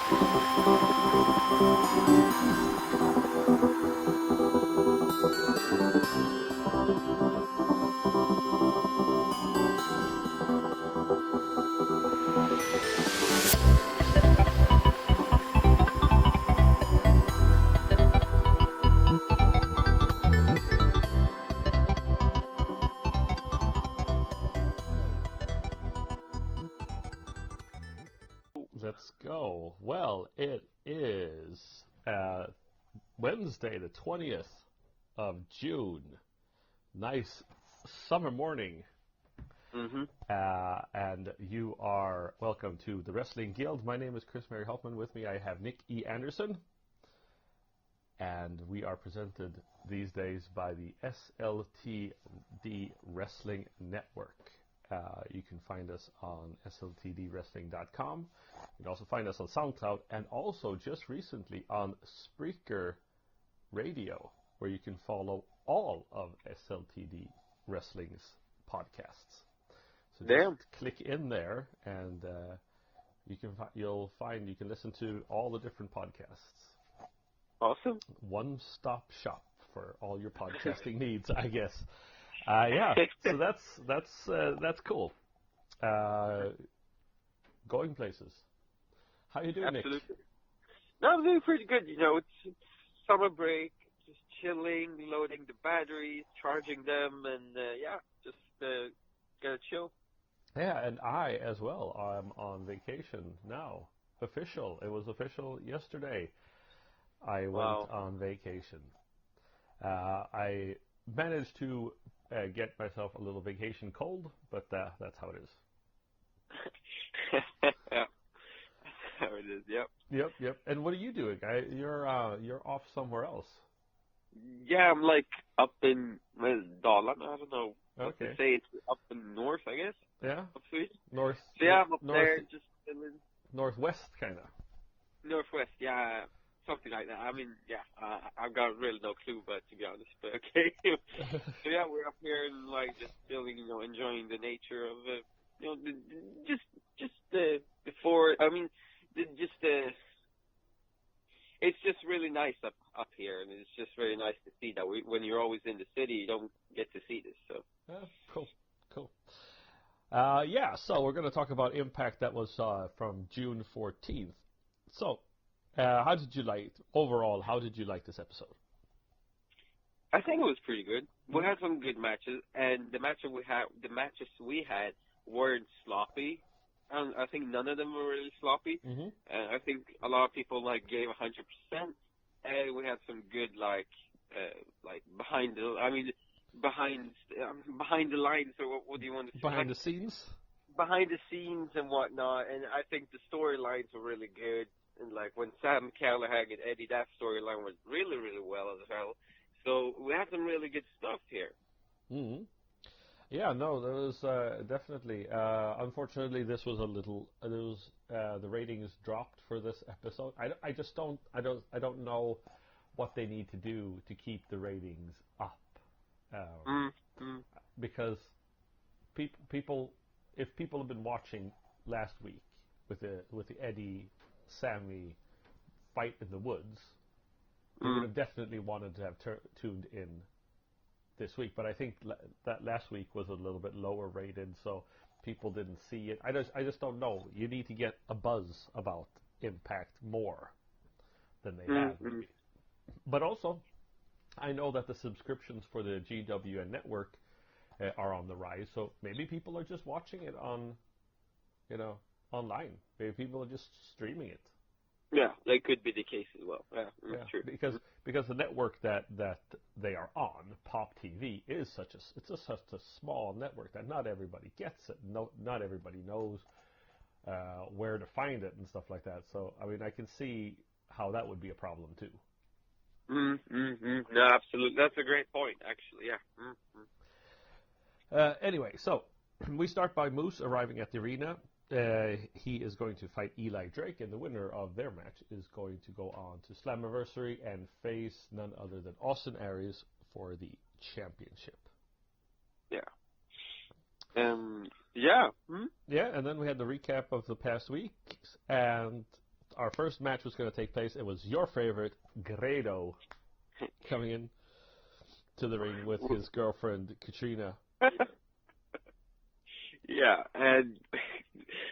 Let's go. Well, it is Wednesday, the 20th of June. Nice summer morning. Mm-hmm. And you are welcome to the Wrestling Guild. My name is Chris Mary Hoffman. With me, I have Nick E. Anderson. And we are presented these days by the SLTD Wrestling Network. You can find us on sltdwrestling.com. You can also find us on SoundCloud and also just recently on Spreaker Radio, where you can follow all of SLTD Wrestling's podcasts. So just click in there, and you'll find you can listen to all the different podcasts. Awesome. One-stop shop for all your podcasting needs, I guess. Yeah, so that's cool. Going places. How you doing, Absolutely. Nick? No, I'm doing pretty good. You know, it's summer break, just chilling, loading the batteries, charging them, and just gonna chill. Yeah, and I as well. I'm on vacation now. Official. It was official yesterday. I went on vacation. I managed to get myself a little vacation cold, but that's how it is. Yeah, that's how it is. Yep. Yep. And what are you doing? You're off somewhere else. Yeah, I'm like up in Dalarna. I don't know what to Okay. say. It's up in north, I guess. Yeah. Up Sweden. North. So yeah, I'm up north, there, just chilling. Northwest, kind of. Northwest, yeah. Something like that. I mean, I've got really no clue, but to be honest, but okay. So yeah, we're up here and like just feeling, enjoying the nature of it's just really nice up here, and it's just very nice to see that when you're always in the city, you don't get to see this. So cool. So we're going to talk about Impact that was from June 14th. So, how did you like this episode? I think it was pretty good. We had some good matches, and the matches we had weren't sloppy. I think none of them were really sloppy. Mm-hmm. I think a lot of people gave 100%. And we had some good behind the lines, or what do you want to say? Behind the scenes? Behind the scenes and whatnot, and I think the storylines were really good. And when Sam Callahan and Eddie, that storyline was really, really well as well. So we had some really good stuff here. Mm-hmm. Yeah, no, there was definitely. Unfortunately, this was the ratings dropped for this episode. I just don't know what they need to do to keep the ratings up. Because people, if people have been watching last week with the Eddie Sammy fight in the woods, they would have definitely wanted to have tuned in this week. But I think that last week was a little bit lower rated, so people didn't see it. I just don't know. You need to get a buzz about Impact more than they have. Maybe. But also, I know that the subscriptions for the GWN network are on the rise, so maybe people are just watching it on, online. Maybe people are just streaming it. Yeah, that could be the case as well. Yeah, true. Because the network that they are on, Pop TV, is such a small network that not everybody gets it. Not everybody knows where to find it and stuff like that. So I mean, I can see how that would be a problem too. No, absolutely. That's a great point, actually. Yeah. Anyway, so we start by Moose arriving at the arena. He is going to fight Eli Drake, and the winner of their match is going to go on to Slammiversary and face none other than Austin Aries for the championship. Yeah. Yeah. Yeah, and then we had the recap of the past week, and our first match was going to take place. It was your favorite, Grado, coming in to the ring with his girlfriend, Katrina. Yeah, and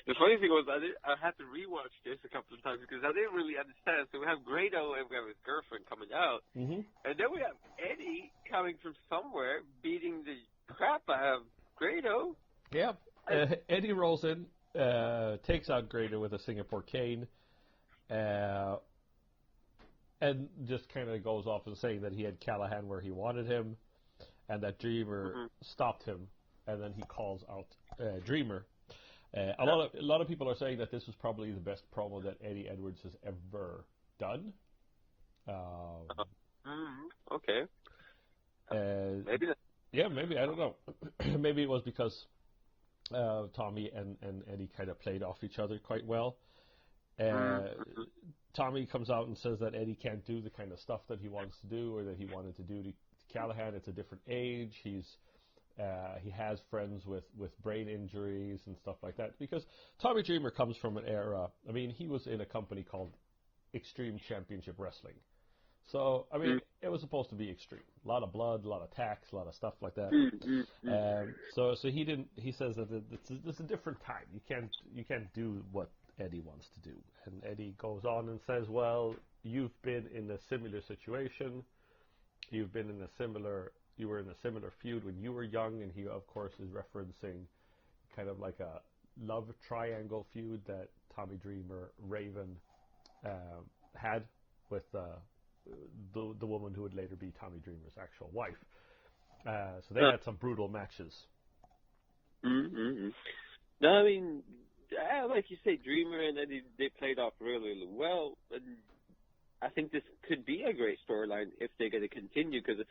the funny thing was I had to rewatch this a couple of times because I didn't really understand. So we have Grado and we have his girlfriend coming out, and then we have Eddie coming from somewhere beating the crap out of Grado. Yeah, Eddie rolls in, takes out Grado with a Singapore cane, and just kind of goes off and saying that he had Callahan where he wanted him, and that Dreamer stopped him, and then he calls out Dreamer. A lot of people are saying that this was probably the best promo that Eddie Edwards has ever done. Okay. Maybe. Yeah, maybe, I don't know. Maybe it was because Tommy and Eddie kind of played off each other quite well. Tommy comes out and says that Eddie can't do the kind of stuff that he wants to do or that he wanted to do to Callahan. It's a different age. He has friends with brain injuries and stuff like that. Because Tommy Dreamer comes from an era, I mean, he was in a company called Extreme Championship Wrestling. So, I mean, it was supposed to be extreme. A lot of blood, a lot of tacks, a lot of stuff like that. So he says that it's a different time. You can't do what Eddie wants to do. And Eddie goes on and says, well, you've been in a similar situation. You were in a similar feud when you were young, and he, of course, is referencing kind of like a love triangle feud that Tommy Dreamer, Raven had with the woman who would later be Tommy Dreamer's actual wife. So they had some brutal matches. No, I mean, like you say, Dreamer and Eddie, they played off really, really well. And I think this could be a great storyline if they're going to continue, because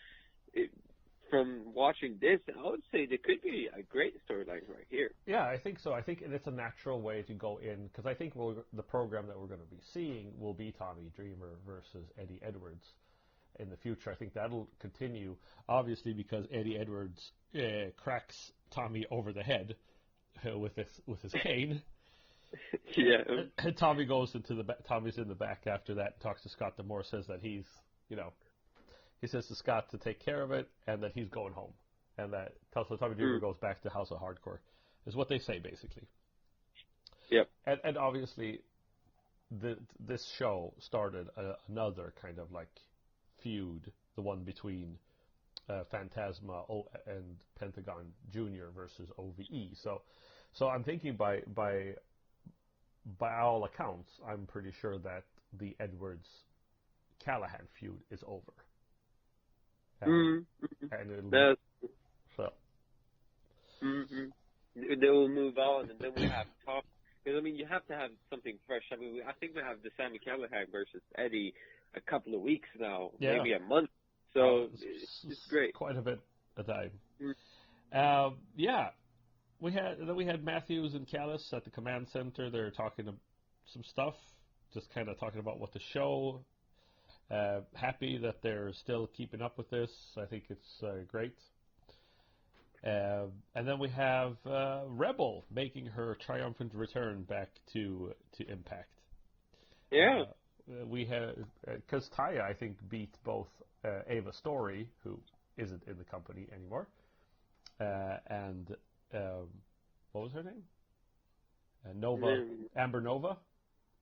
from watching this, I would say there could be a great storyline right here. Yeah, I think so. I think it's a natural way to go in, because I think the program that we're going to be seeing will be Tommy Dreamer versus Eddie Edwards in the future. I think that'll continue, obviously, because Eddie Edwards cracks Tommy over the head with his cane. Yeah. And Tommy goes into the Tommy's in the back after that. Talks to Scott D'Amore, says that he says to Scott to take care of it and that he's going home, and that so Tommy Dreamer goes back to House of Hardcore, is what they say basically. Yep. And obviously, this show started another kind of like feud, the one between Phantasma and Pentagon Jr. versus OVE. So I'm thinking by all accounts, I'm pretty sure that the Edwards Callahan feud is over. And it'll so. They will move on, and then we'll have talk. Because I mean, you have to have something fresh. I mean, I think we have the Sami Callahan versus Eddie a couple of weeks now, maybe a month. So it's great. Quite a bit of time. We had Matthews and Callis at the command center. They're talking some stuff, just kind of talking about what the show. Happy that they're still keeping up with this. I think it's great. And then we have Rebel making her triumphant return back to Impact. Yeah. We have, because Taya, I think, beat both Ava Story, who isn't in the company anymore, and what was her name? Amber Nova.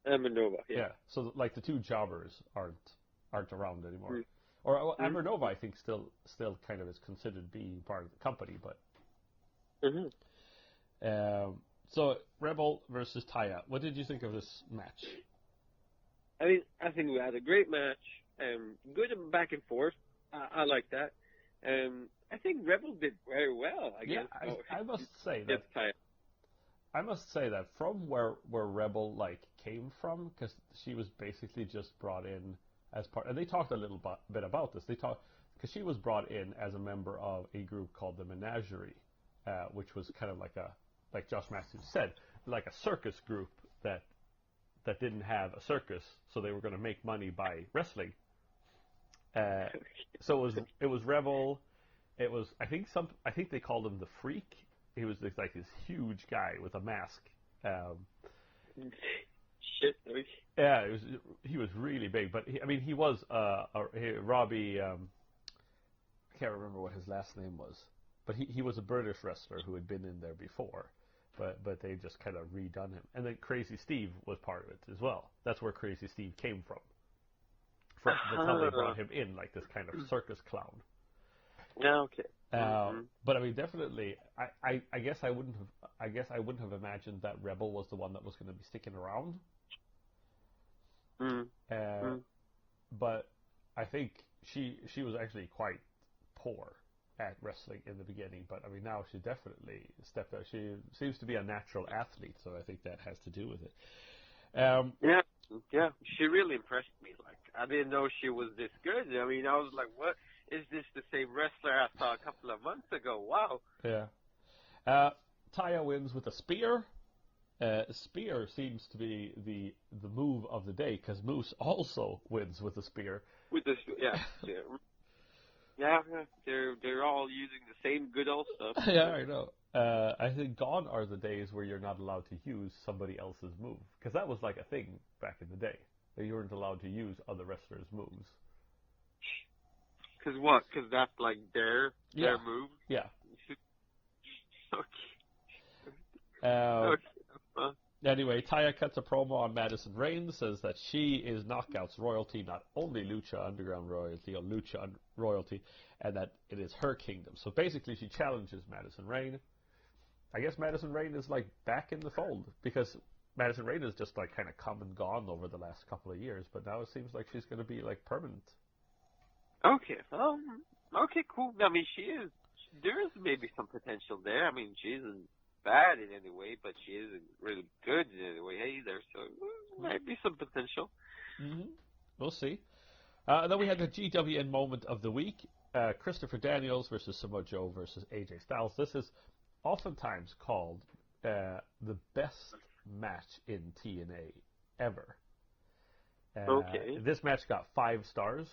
Amber Nova. Yeah. So like the two jobbers aren't around anymore. Or Amber Nova, I think, still kind of is considered being part of the company, but. So Rebel versus Taya. What did you think of this match? I mean, I think we had a great match. Good back and forth. I like that. I think Rebel did very well. I guess. I must say that. I must say that from where Rebel came from, because she was basically just brought in as part, and they talked a little bit about this. They talked because she was brought in as a member of a group called the Menagerie, which was kind of like Josh Matthews said, like a circus group that didn't have a circus, so they were going to make money by wrestling. So it was Rebel. It was I think they called him the Freak. He was this huge guy with a mask. Shit. Yeah, he was really big, but he was Robbie. I can't remember what his last name was, but he was a British wrestler who had been in there before, but they just kind of redone him. And then Crazy Steve was part of it as well. That's where Crazy Steve came from. That's how they brought him in, like this kind of circus clown. Yeah, okay. But I mean, definitely, I guess I wouldn't have imagined that Rebel was the one that was going to be sticking around. But I think she was actually quite poor at wrestling in the beginning. But I mean, now she definitely stepped up. She seems to be a natural athlete, so I think that has to do with it. Yeah, she really impressed me. Like, I didn't know she was this good. I mean, I was like, what? Is this the same wrestler I saw a couple of months ago? Wow. Yeah. Taya wins with a spear. Spear seems to be the move of the day because Moose also wins with a spear. With this, yeah, they're all using the same good old stuff. Yeah, I know. I think gone are the days where you're not allowed to use somebody else's move, because that was like a thing back in the day. That you weren't allowed to use other wrestlers' moves. Because what? Because that's like their move? Yeah. Okay. Anyway, Taya cuts a promo on Madison Rayne, says that she is Knockout's royalty, not only Lucha Underground royalty or Lucha royalty, and that it is her kingdom. So basically she challenges Madison Rayne. I guess Madison Rayne is like back in the fold, because Madison Rayne is just like kind of come and gone over the last couple of years, but now it seems like she's going to be like permanent. Okay. Okay, cool. I mean, there is maybe some potential there. I mean, she isn't bad in any way, but she isn't really good in any way either, so might be some potential. Mm-hmm. We'll see. Then we had the GWN moment of the week. Christopher Daniels versus Samoa Joe versus AJ Styles. This is oftentimes called the best match in TNA ever. Okay. This match got 5 stars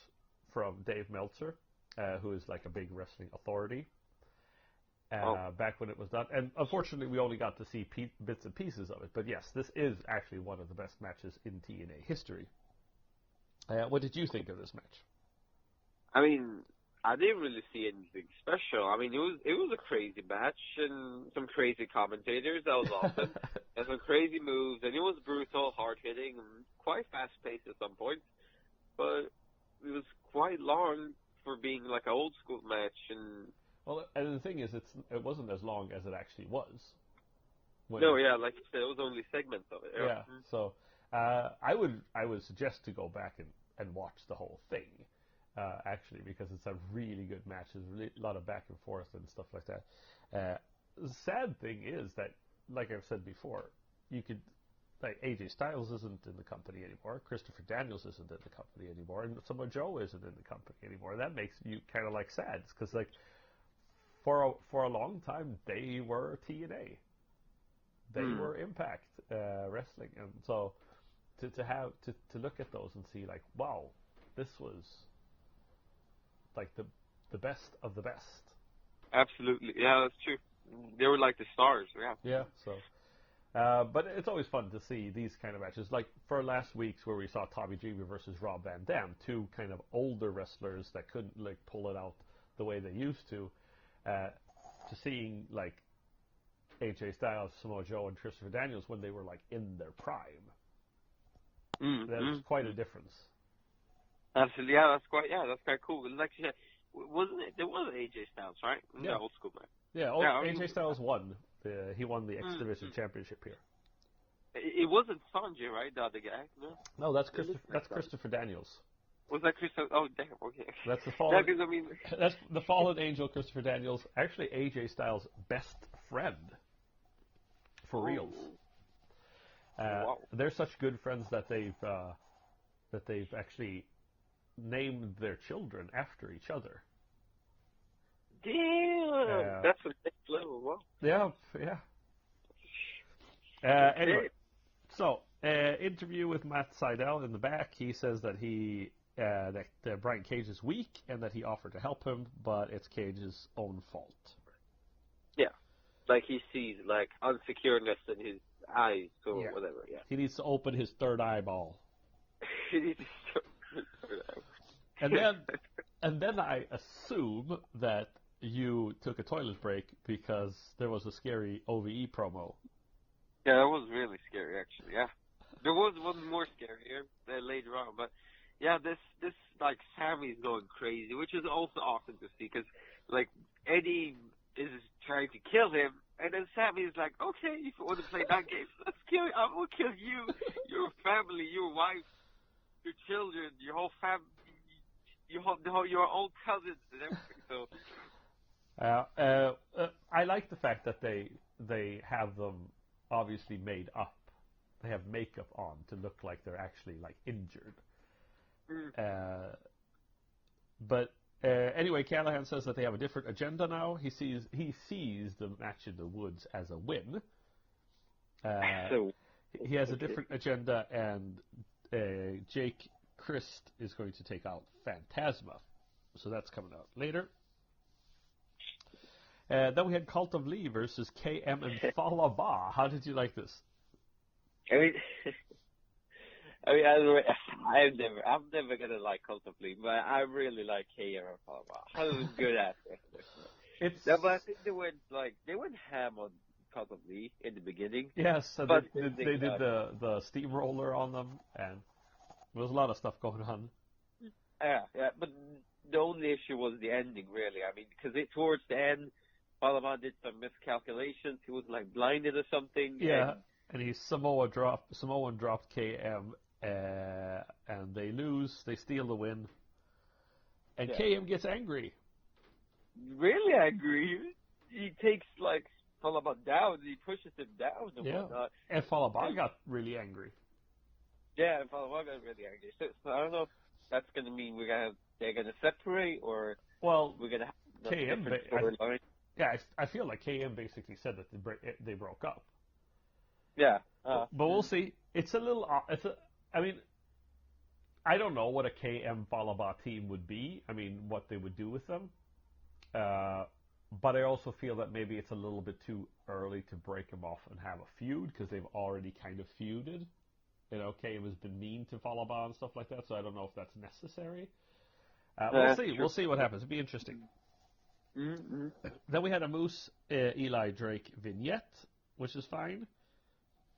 from Dave Meltzer, who is like a big wrestling authority. Back when it was done. And unfortunately, we only got to see bits and pieces of it. But yes, this is actually one of the best matches in TNA history. What did you think of this match? I mean, I didn't really see anything special. I mean, it was a crazy match and some crazy commentators. That was awesome. And some crazy moves. And it was brutal, hard-hitting, and quite fast-paced at some points. But it was quite long for being like an old-school match. Well, and the thing is, it wasn't as long as it actually was. Like you said, it was only segments of it. Yeah. So I would suggest to go back and watch the whole thing, actually, because it's a really good match. There's a lot of back and forth and stuff like that. The sad thing is that, like I've said before, like AJ Styles isn't in the company anymore, Christopher Daniels isn't in the company anymore, and Samoa Joe isn't in the company anymore. That makes you kind of like sad, because like, for a long time, they were TNA. They were Impact Wrestling, and so to look at those and see like, wow, this was like the best of the best. Absolutely, yeah, that's true. They were like the stars, yeah. Yeah. So, but it's always fun to see these kind of matches. Like for last week's where we saw Tommy Dreamer versus Rob Van Dam, 2 kind of older wrestlers that couldn't like pull it out the way they used to seeing like AJ Styles, Samoa Joe, and Christopher Daniels when they were like in their prime. That's quite a difference. Absolutely, yeah, that's quite cool. Like you said, there was AJ Styles, right? Yeah, old school man. Yeah, AJ Styles won. He won the X Division Championship here. It wasn't Sanjay, right? The other guy. No, that's Christopher Daniels. Was that Christopher? Oh, damn. Okay. That's the fallen. Yeah, 'cause, I mean, that's the fallen angel, Christopher Daniels. Actually, AJ Styles' best friend. For reals. Wow. They're such good friends that they've actually named their children after each other. Damn, that's a next level. Wow. Yeah. Anyway, so interview with Matt Sydal in the back. He says that that Brian Cage is weak and that he offered to help him, but it's Cage's own fault. Yeah, like he sees like unsecureness in his eyes or whatever. Yeah, he needs to open his third eyeball. We need to start. And then I assume that you took a toilet break because there was a scary OVE promo. Yeah, that was really scary, actually. Yeah, there was one more scarier later on, but yeah, this like Sammy's going crazy, which is also awesome to see because like Eddie is trying to kill him, and then Sammy's like, okay, if you want to play that game, let's kill you. I will kill you, your family, your wife, your children, your whole family, your old cousins and everything. So. I like the fact that they have them obviously made up. They have makeup on to look like they're actually like injured. But anyway, Callahan says that they have a different agenda now. He sees the match in the woods as a win. He has a different agenda, and Jake Christ is going to take out Phantasma. So that's coming out later. Then we had Cult of Lee versus KM and Falaba. How did you like this? I'm never gonna like Cult of Lee, but I really like KM and Falaba. How good at it. But I think they went ham on Cult of Lee in the beginning. Yes, so they did the steamroller on them, and there was a lot of stuff going on. Yeah, but the only issue was the ending, really. I mean, because towards the end, Falaba did some miscalculations. He was like blinded or something. Yeah, and he Samoan dropped KM, and they lose. They steal the win, and KM gets angry. Really angry. He takes like Falaba down. He pushes him down and whatnot. And Falaba got really angry. Yeah, and Falaba got really angry. So I don't know if that's gonna mean they're gonna separate or we're gonna have KM. different storyline. Yeah, I feel like KM basically said that they broke up. Yeah. But we'll see. It's a little. I mean, I don't know what a KM Falaba team would be. I mean, what they would do with them. But I also feel that maybe it's a little bit too early to break them off and have a feud because they've already kind of feuded. You know, KM has been mean to Falaba and stuff like that, so I don't know if that's necessary. We'll see. We'll see what happens. It'll be interesting. Mm-hmm. Then we had a Moose Eli Drake vignette, which is fine.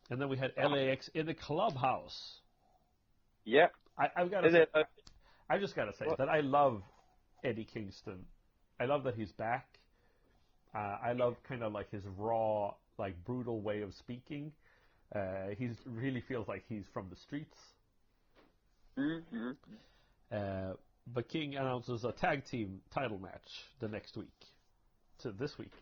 And then we had LAX in the clubhouse. Yeah. I've got to say, I just got to say that I love Eddie Kingston. I love that he's back. I love kind of like his raw, like brutal way of speaking. He really feels like he's from the streets. Mm-hmm. But King announces a tag team title match the next week. So this week.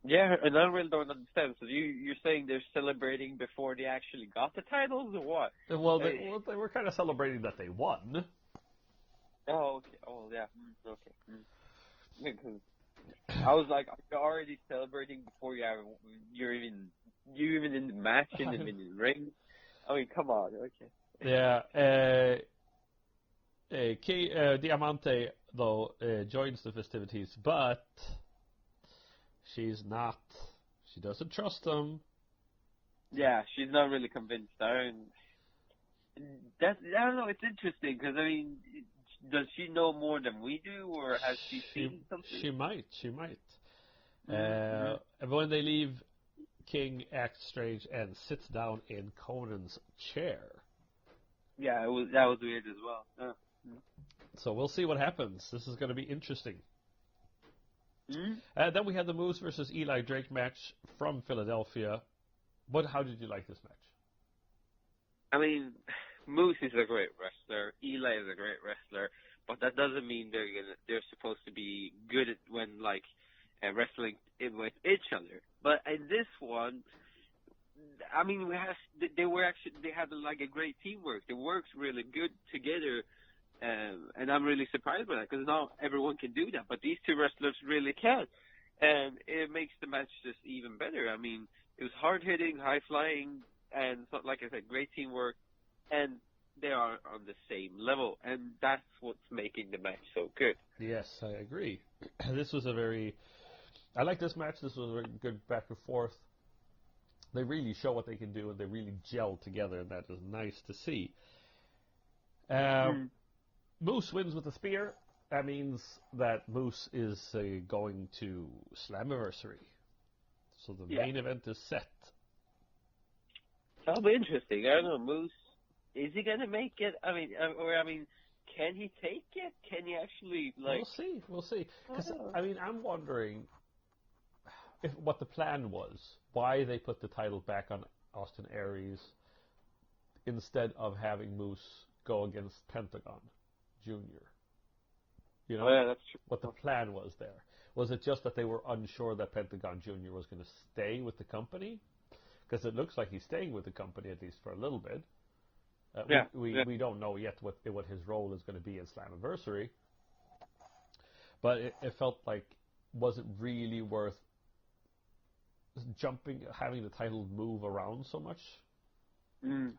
Yeah, and I really don't understand. So you're saying they're celebrating before they actually got the titles, or what? Well, they were kind of celebrating that they won. Oh, okay. Oh, yeah. Okay. I was like, you're already celebrating before you're even in the match, in the ring. I mean, come on. Okay. Yeah. Diamante, though, joins the festivities, but she's not. She doesn't trust him. Yeah, she's not really convinced. I don't know. It's interesting because, I mean, does she know more than we do, or has she seen something? She might. And when they leave, King acts strange and sits down in Conan's chair. Yeah, that was weird as well. So we'll see what happens. This is going to be interesting. Mm-hmm. Then we had the Moose versus Eli Drake match from Philadelphia. How did you like this match? I mean, Moose is a great wrestler. Eli is a great wrestler, but that doesn't mean they're supposed to be good at when wrestling with each other. But in this one, I mean, they had like a great teamwork. They worked really good together. And I'm really surprised by that because not everyone can do that, but these two wrestlers really can, and it makes the match just even better. I mean, it was hard hitting, high flying, and like I said, great teamwork, and they are on the same level, and that's what's making the match so good. Yes, I agree. I like this match. This was a very good back and forth. They really show what they can do, and they really gel together, and that is nice to see. Um, Moose wins with the spear. That means that Moose is going to Slammiversary. So the main event is set. That'll be interesting. I don't know, Moose. Is he gonna make it? Can he take it? Can he actually We'll see. Because I'm wondering what the plan was. Why they put the title back on Austin Aries instead of having Moose go against Pentagon Jr. You know, that's true. What the plan was there. Was it just that they were unsure that Pentagon Jr. was going to stay with the company? Because it looks like he's staying with the company at least for a little bit. We don't know yet what his role is going to be in Slammiversary. But it felt like wasn't really worth having the title move around so much.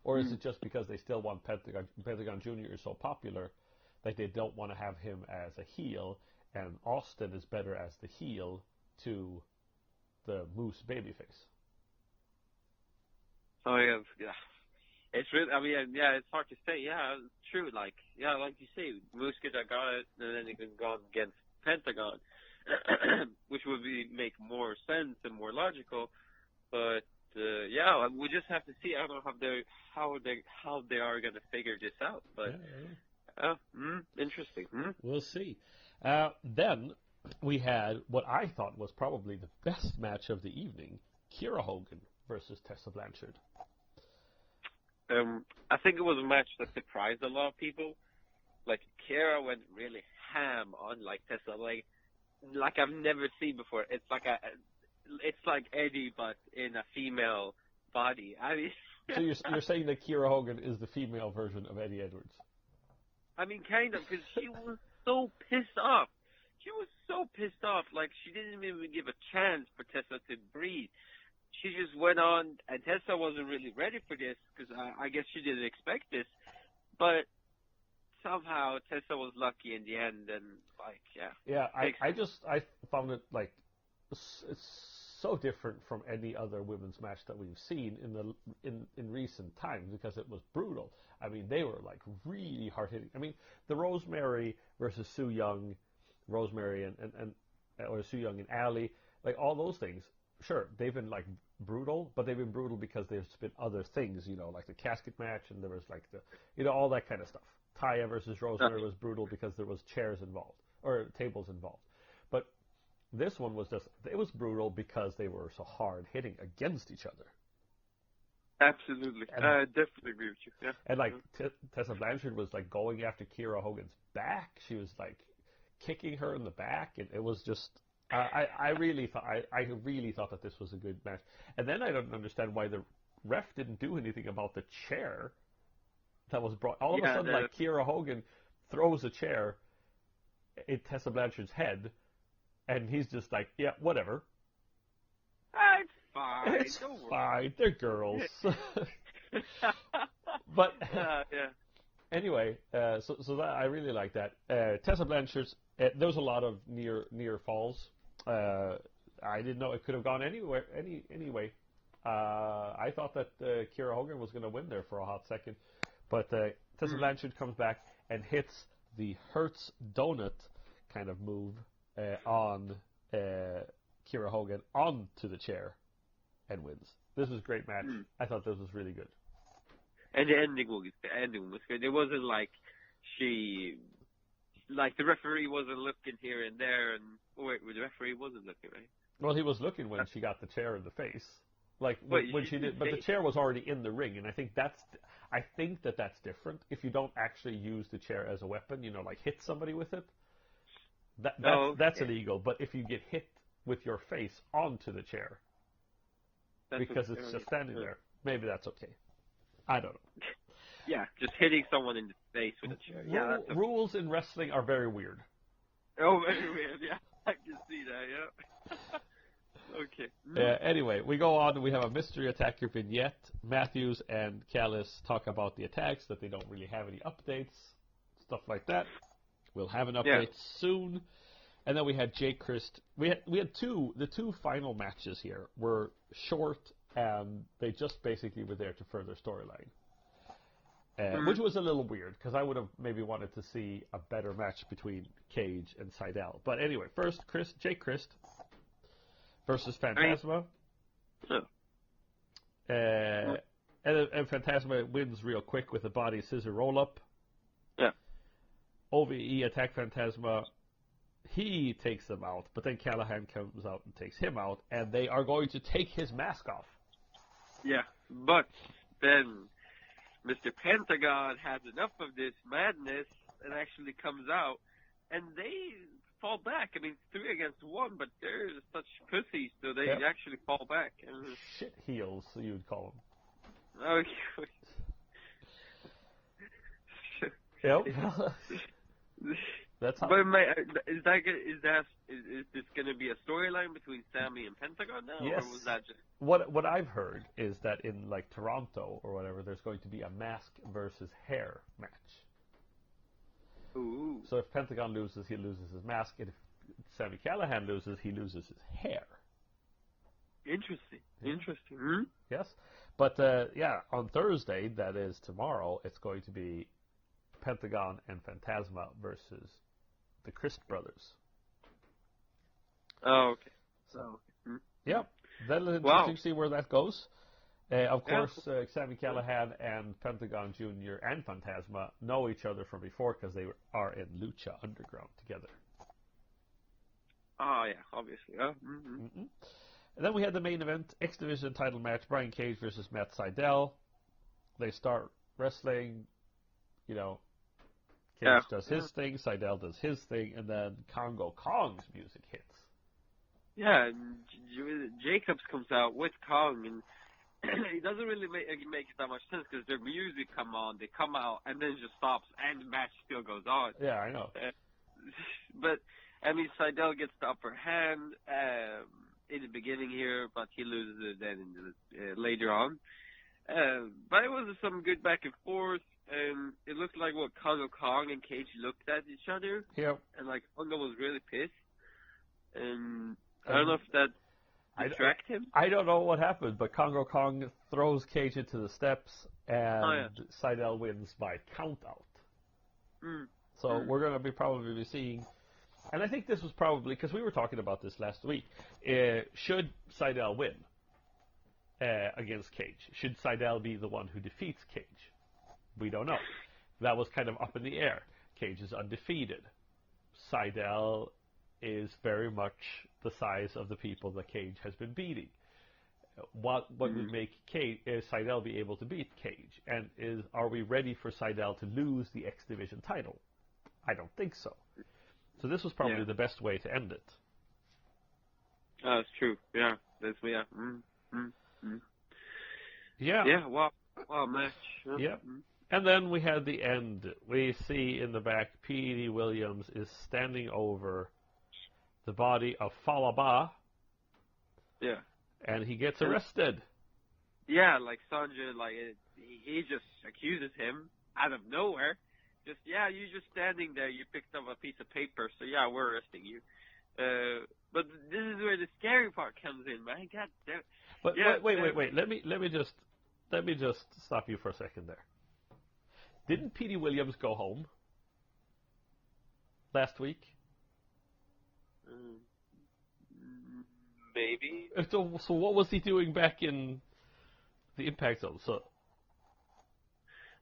Or is it just because they still want Pentagon Jr. is so popular that they don't want to have him as a heel, and Austin is better as the heel to the Moose babyface? Oh yeah. It's really. It's hard to say. Yeah, it's true. Like you say, Moose could have got it, and then he could have gone against Pentagon, which would make more sense and more logical. But we just have to see. I don't know how they are going to figure this out. But interesting. We'll see. Then we had what I thought was probably the best match of the evening: Kiera Hogan versus Tessa Blanchard. I think it was a match that surprised a lot of people. Like, Kiera went really ham on Tessa, like I've never seen before. It's like Eddie, but in a female body. I mean, so you're saying that Kiera Hogan is the female version of Eddie Edwards? I mean, kind of, because she was so pissed off. She was so pissed off. Like, she didn't even give a chance for Tessa to breathe. She just went on, and Tessa wasn't really ready for this, because I guess she didn't expect this. But somehow Tessa was lucky in the end, and Yeah, I found it it's so different from any other women's match that we've seen in recent times, because it was brutal. I mean, they were really hard hitting. I mean, the Rosemary versus Su Yung, Rosemary or Su Yung and Allie, all those things. Sure, they've been brutal, but they've been brutal because there's been other things, like the casket match, and there was all that kind of stuff. Taya versus Rosemary was brutal because there was chairs involved, or tables involved. But this one was it was brutal because they were so hard hitting against each other. Absolutely. I definitely agree with you. Yeah. And Tessa Blanchard was going after Kiera Hogan's back. She was kicking her in the back, and it was just I really thought that this was a good match. And then I don't understand why the ref didn't do anything about the chair that was brought. All of a sudden, Kiera Hogan throws a chair at Tessa Blanchard's head, and he's just yeah, whatever. It's fine. It's fine. They're girls. But anyway, so that I really like that. Tessa Blanchard's. There was a lot of near falls. I didn't know it could have gone anywhere. Anyway, I thought that Kiera Hogan was going to win there for a hot second, but Tessa Blanchard comes back and hits the Hertz Donut kind of move on Kiera Hogan onto the chair and wins. This was a great match. I thought this was really good. And the ending was good. It wasn't the referee wasn't looking here and there, and the referee wasn't looking, right? Well, he was looking when she got the chair in the face, when she did. But the chair was already in the ring, and I think that's different. If you don't actually use the chair as a weapon, hit somebody with it, that's illegal. But if you get hit with your face onto the chair, because it's just standing there, maybe that's okay. I don't know. Yeah, just hitting someone in the face with a chair. Rules in wrestling are very weird. Oh, very weird. Yeah, I can see that. Yeah. Okay. Anyway, we go on. We have a mystery attacker vignette. Matthews and Callis talk about the attacks, that they don't really have any updates, stuff like that. We'll have an update soon. And then we had Jake Christ. We had the two final matches here were short, and they just basically were there to further storyline. which was a little weird because I would have maybe wanted to see a better match between Cage and Seidel. But anyway, first Jake Christ versus Phantasma. And Phantasma wins real quick with a body scissor roll up. Yeah. OVE attack Phantasma. He takes them out, but then Callahan comes out and takes him out, and they are going to take his mask off. Yeah, but then Mr. Pentagon has enough of this madness and actually comes out, and they fall back. I mean, 3 against 1, but they're such pussies, so they actually fall back. Shit heels, you'd call them. Okay. Yep. That's how. But is this going to be a storyline between Sammy and Pentagon now, yes. or was that just what I've heard is that in like Toronto or whatever, there's going to be a mask versus hair match. Ooh. So if Pentagon loses, he loses his mask, and if Sammy Callahan loses, he loses his hair. Interesting. Yeah. Interesting. Hmm? Yes, but on Thursday, that is tomorrow, it's going to be Pentagon and Phantasma versus the Christ brothers. Oh, okay. So, yeah, that'll be wow. interesting to see where that goes. Of course, Sammy Callahan and Pentagon Jr. and Phantasma know each other from before because they are in Lucha Underground together. Oh, yeah, obviously. Mm-hmm. Mm-hmm. And then we had the main event, X Division title match, Brian Cage versus Matt Sydal. They start wrestling, Cage does his thing, Sydal does his thing, and then Congo Kong's music hits. Yeah, and Jacobs comes out with Kong, and it doesn't really make that much sense because their music come on, they come out, and then it just stops, and the match still goes on. Yeah, I know. But, I mean, Sydal gets the upper hand in the beginning here, but he loses it then later on. But it was some good back and forth. It looked like what Congo Kong and Cage looked at each other. Yep. And like Congo was really pissed. And I don't know if that distracted him. I don't know what happened, but Congo Kong throws Cage into the steps, and Sydal wins by count out. So we're going to probably be seeing, and I think this was probably, because we were talking about this last week, should Sydal win against Cage? Should Sydal be the one who defeats Cage? We don't know. That was kind of up in the air. Cage is undefeated. Sydal is very much the size of the people that Cage has been beating. What would make Sydal be able to beat Cage? And are we ready for Sydal to lose the X Division title? I don't think so. So this was probably the best way to end it. That's true. Yeah. That's Yeah. Wow, match. Yeah. And then we had the end. We see in the back P.D. Williams is standing over the body of Falaba. Yeah. And he gets arrested. Yeah, like Sanja, he just accuses him out of nowhere. Just, you're just standing there, you picked up a piece of paper, so we're arresting you. But this is where the scary part comes in, man. God damn it. But wait. Let me just stop you for a second there. Didn't P.D. Williams go home last week? Maybe. So what was he doing back in the Impact Zone? So.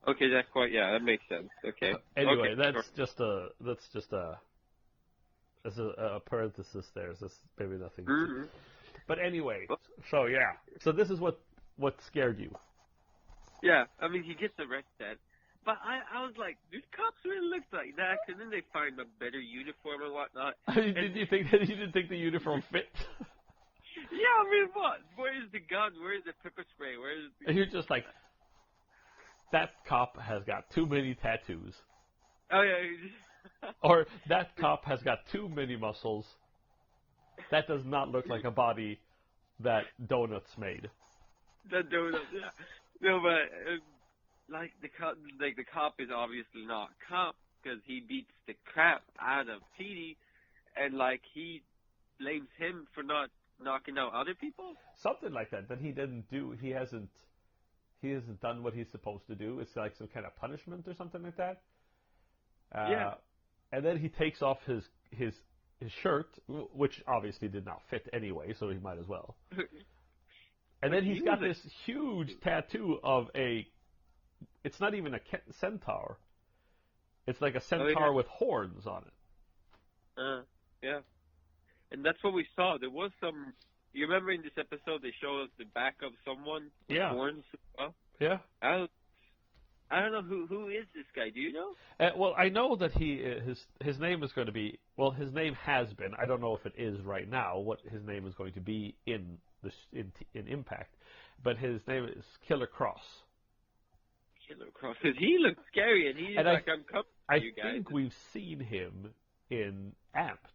Okay, that makes sense. Okay. Anyway, that's just a parenthesis there. It's just maybe nothing. Mm-hmm. But anyway, so this is what scared you. Yeah, I mean he gets arrested, but I was like, do cops really look like that? And then they find a better uniform and whatnot. Did you think that you didn't think the uniform fit? Yeah, I mean what? Where's the gun? Where's the pepper spray? And you're just like, that cop has got too many tattoos. Oh yeah. Or that cop has got too many muscles. That does not look like a body that Donuts made. That Donuts, yeah. No, but the cop is obviously not a cop because he beats the crap out of Petey, and he blames him for not knocking out other people. Something like that. That he didn't do. He he hasn't done what he's supposed to do. It's like some kind of punishment or something like that. Yeah. And then he takes off his shirt, which obviously did not fit anyway, so he might as well. And then he's got this huge tattoo of it's not even a centaur. It's like a centaur with horns on it. Yeah. And that's what we saw. There was some... You remember in this episode they showed us the back of someone with horns as well? Yeah. I don't know who is this guy. Do you know? Well, I know that his name is going to be... Well, his name has been. I don't know if it is right now what his name is going to be in Impact. But his name is Killer Cross. Killer Cross. Because he looks scary, and he's like, I'm coming to you guys. I think we've seen him in Amped.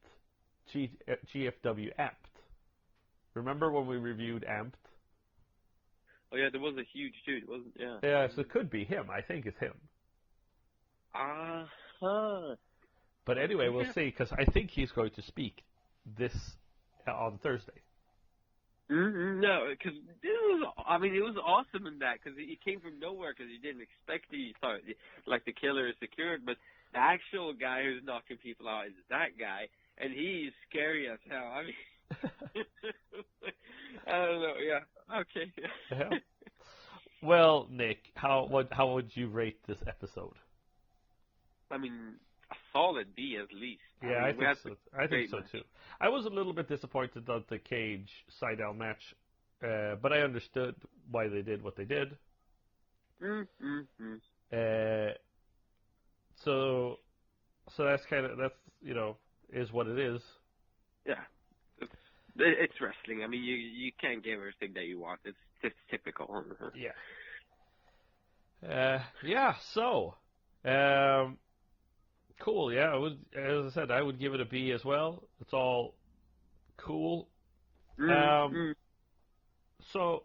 GFW Amped. Remember when we reviewed Amped? Oh, yeah, there was a huge dude, wasn't there? Yeah, so it could be him. I think it's him. Uh-huh. But anyway, we'll see, because I think he's going to speak this on Thursday. No, because it was awesome in that, because he came from nowhere, because you didn't expect it. You thought, like, the killer is secured, but the actual guy who's knocking people out is that guy, and he's scary as hell. I mean... I don't know. Yeah. Okay. Yeah. Well, Nick, how would you rate this episode? I mean, a solid B at least. Yeah, I think so. I think so too. I was a little bit disappointed that the cage side-down match, but I understood why they did what they did. So that's is what it is. Yeah. It's wrestling. I mean, you can't get everything that you want. It's typical. Yeah. Yeah. So, cool. Yeah. As I said, I would give it a B as well. It's all cool. So,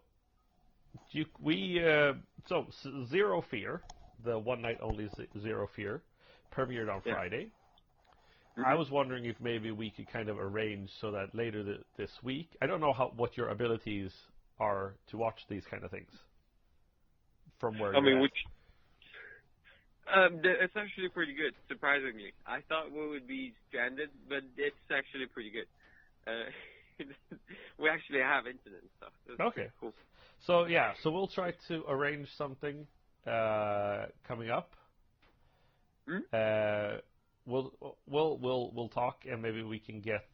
Zero Fear, the one night only Zero Fear, premiered on Friday. I was wondering if maybe we could kind of arrange so that later this week, I don't know what your abilities are to watch these kind of things from where you're at. It's actually pretty good, surprisingly. I thought we would be stranded, but it's actually pretty good. We actually have internet and stuff. That's okay. Cool. So we'll try to arrange something coming up. We'll talk, and maybe we can get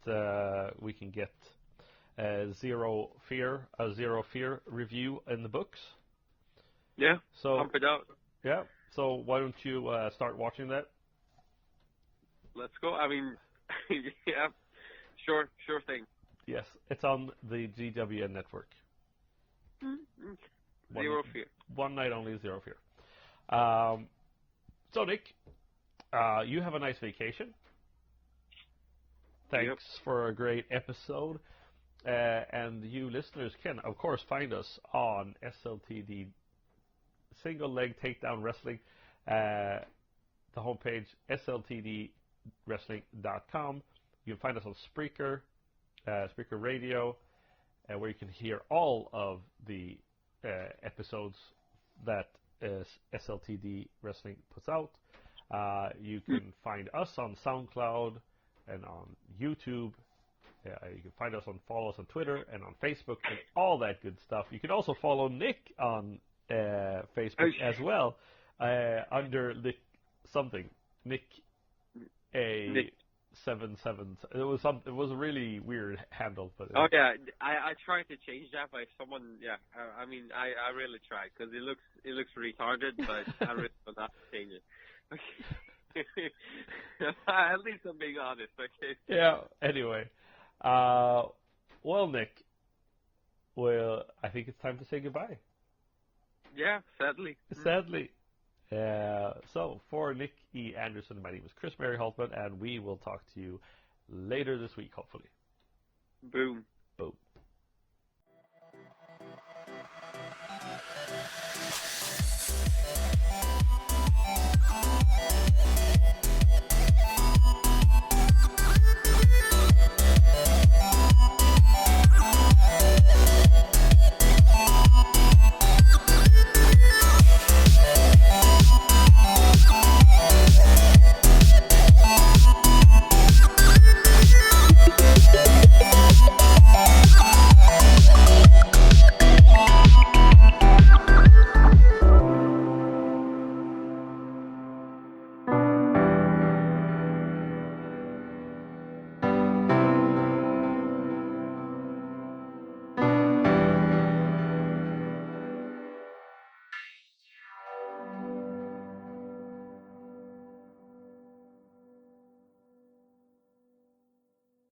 Zero Fear review in the books. Yeah. So pump it out. Yeah. So why don't you start watching that? Let's go. I mean, yeah, sure thing. Yes, it's on the GWN network. Zero Fear. One night only, Zero Fear. So Nick, you have a nice vacation. Thanks for a great episode. And you listeners can, of course, find us on SLTD Single Leg Takedown Wrestling, the homepage, sltdwrestling.com. You can find us on Spreaker, Spreaker Radio, where you can hear all of the episodes that SLTD Wrestling puts out. You can find us on SoundCloud and on YouTube. You can follow us on Twitter and on Facebook and all that good stuff. You can also follow Nick on Facebook as well under Nick A77. It was a really weird handle, but I tried to change that, but if someone I mean I really tried because it looks retarded, but I really will not change it. Okay. At least I'm being honest. Okay. Yeah. Anyway, well, Nick, I think it's time to say goodbye. Yeah, sadly. So for Nick E. Anderson, my name is Chris Mary Haltman, and we will talk to you later this week, hopefully. Boom.